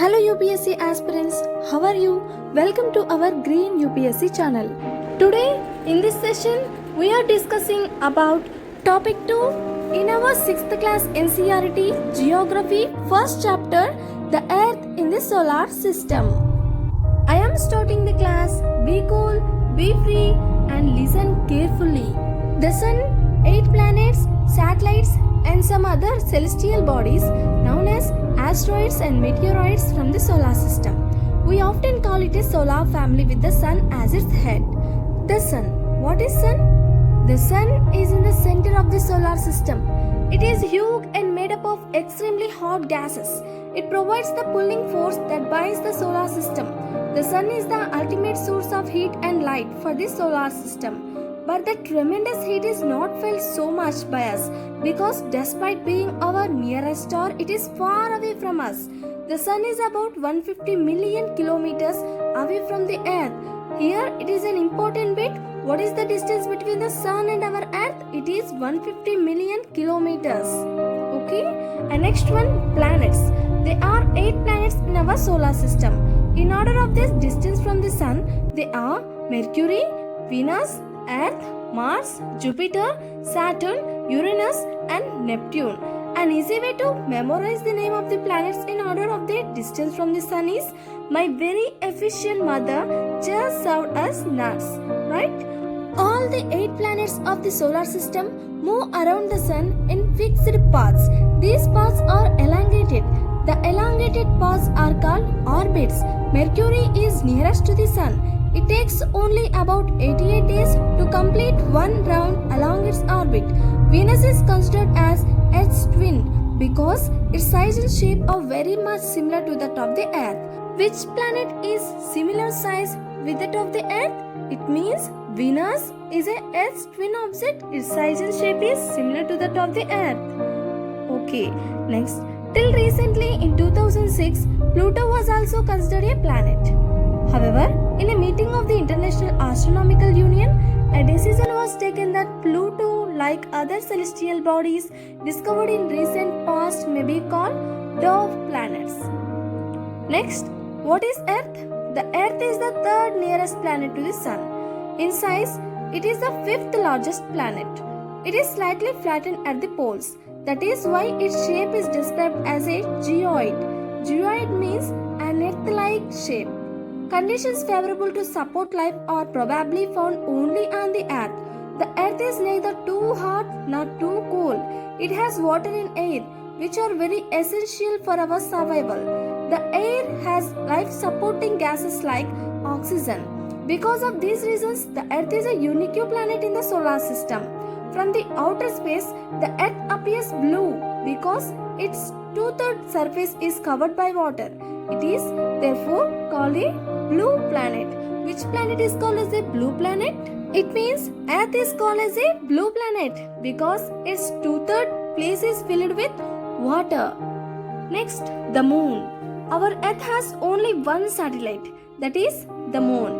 Hello UPSC aspirants, how are you? Welcome to our Green UPSC channel. Today in this session we are discussing about topic 2 in our 6th class NCERT Geography first chapter, the Earth in the solar system. I am starting the class. Be cool, be free and listen carefully. The sun, 8 planets, satellites and some other celestial bodies known as asteroids and meteoroids from the solar system. We often call it a solar family with the sun as its head. The sun. What is sun? The sun is in the center of the solar system. It is huge and made up of extremely hot gases. It provides the pulling force that binds the solar system. The sun is the ultimate source of heat and light for the solar system. But the tremendous heat is not felt so much by us because despite being our nearest star, it is far away from us. The sun is about 150 million kilometers away from the earth. Here it is an important bit. What is the distance between the sun and our earth? It is 150 million kilometers. Okay? And next one, planets. There are 8 planets in our solar system. In order of this distance from the sun, they are Mercury, Venus, Earth, Mars, Jupiter, Saturn, Uranus and Neptune. An easy way to memorize the name of the planets in order of their distance from the sun is my very efficient mother just served us nuts, right? All the 8 planets of the solar system move around the sun in fixed paths. These paths are elongated. The elongated paths are called orbits. Mercury is nearest to the sun. It takes only about 88 days to complete one round along its orbit. Venus is considered as Earth's twin because its size and shape are very much similar to that of the Earth. Which planet is similar size with that of the Earth? It means Venus is a Earth's twin object. Its size and shape is similar to that of the Earth. Okay, next. Till recently in 2006, Pluto was also considered a planet. However, in a meeting of the International Astronomical Union, a decision was taken that Pluto, like other celestial bodies discovered in recent past, may be called dwarf planets. Next, what is Earth? The Earth is the third nearest planet to the Sun. In size, it is the 5th largest planet. It is slightly flattened at the poles. That is why its shape is described as a geoid. Geoid means an Earth-like shape. Conditions favorable to support life are probably found only on the Earth. The Earth is neither too hot nor too cold. It has water and air, which are very essential for our survival. The air has life-supporting gases like oxygen. Because of these reasons, the Earth is a unique planet in the solar system. From the outer space, the Earth appears blue because its 2/3 surface is covered by water. It is therefore called a blue planet. Which planet is called as a blue planet? It means Earth is called as a blue planet because its 2/3 place is filled with water. Next, the moon. Our Earth has only one satellite, that is the moon.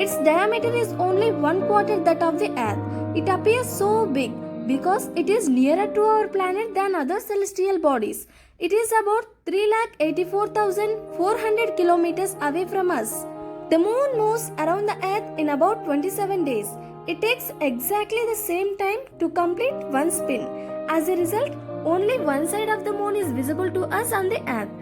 Its diameter is only 1/4 that of the Earth. It appears so big because it is nearer to our planet than other celestial bodies. It is about 3,84,400 kilometers away from us. The moon moves around the Earth in about 27 days. It takes exactly the same time to complete one spin. As a result, only one side of the moon is visible to us on the Earth.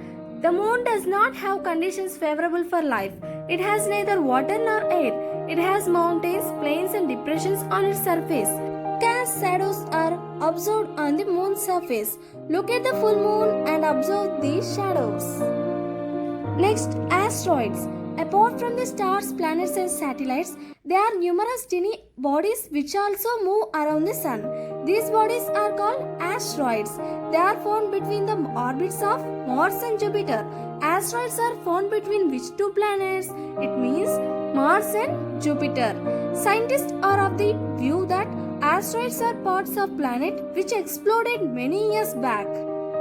The moon does not have conditions favorable for life. It has neither water nor air. It has mountains, plains and depressions on its surface. Cast shadows are observed on the moon's surface. Look at the full moon and observe these shadows. Next, asteroids. Apart from the stars, planets and satellites, there are numerous tiny bodies which also move around the sun. These bodies are called asteroids. They are found between the orbits of Mars and Jupiter. Asteroids are found between which 2 planets? It means Mars and Jupiter. Scientists are of the view that asteroids are parts of planet which exploded many years back.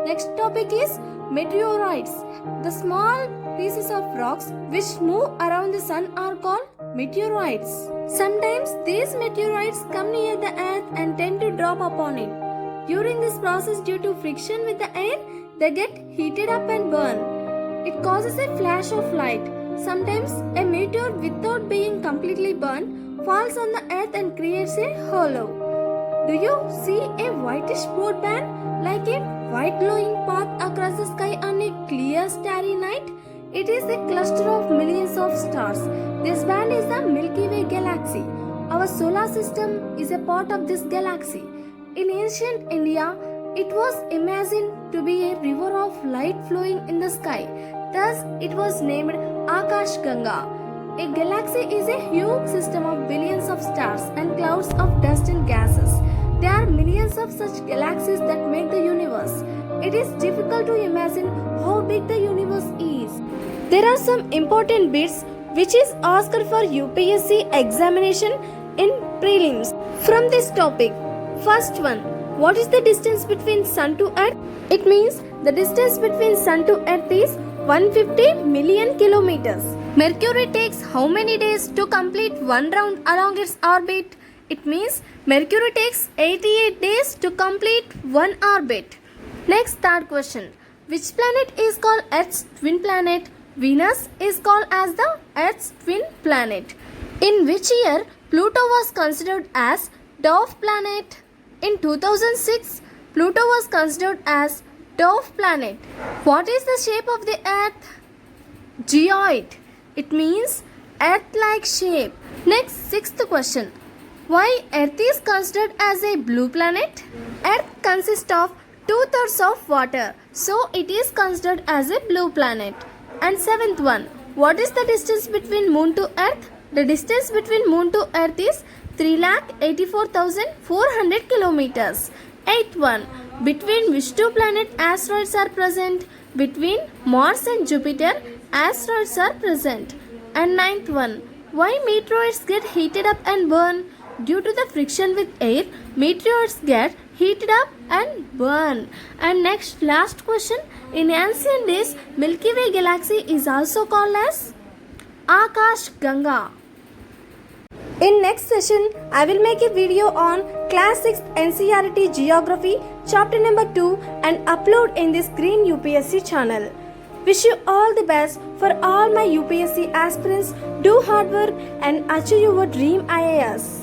Next topic is meteorites. The small pieces of rocks which move around the sun are called meteoroids. Sometimes these meteoroids come near the earth and tend to drop upon it. During this process, due to friction with the air, they get heated up and burn. It causes a flash of light. Sometimes a meteor, without being completely burned, falls on the earth and creates a hollow. Do you see a whitish spot band like a white glowing path across the sky on a clear starry night? It is a cluster of millions of stars. This band is the Milky Way galaxy. Our solar system is a part of this galaxy. In ancient India, it was imagined to be a river of light flowing in the sky. Thus, it was named Akash Ganga. A galaxy is a huge system of billions of stars and clouds of dust and gases. There are millions of such galaxies that make the universe. It is difficult to imagine how big the universe is. There are some important bits which is asked for UPSC examination in prelims from this topic. First one, what is the distance between Sun to Earth? It means the distance between Sun to Earth is 150 million kilometers. Mercury takes how many days to complete one round along its orbit? It means Mercury takes 88 days to complete one orbit. Next, third question. Which planet is called Earth's twin planet? Venus is called as the Earth's twin planet. In which year Pluto was considered as dwarf planet? In 2006, Pluto was considered as dwarf planet. What is the shape of the Earth? Geoid. It means Earth-like shape. Next, sixth question. Why Earth is considered as a blue planet? Earth consists of 2/3 of water, so it is considered as a blue planet. And seventh one, what is the distance between Moon to Earth? The distance between Moon to Earth is 3,84,400 kilometers. Eighth one, between which two planet asteroids are present? Between Mars and Jupiter, asteroids are present. And ninth one, why meteoroids get heated up and burn? Due to the friction with air, meteoroids get heated up and burn. And next, last question. In ancient days, Milky Way galaxy is also called as Akash Ganga. In next session, I will make a video on Class 6 NCERT Geography Chapter number 2 and upload in this Green UPSC channel. Wish you all the best for all my UPSC aspirants. Do hard work and achieve your dream IAS.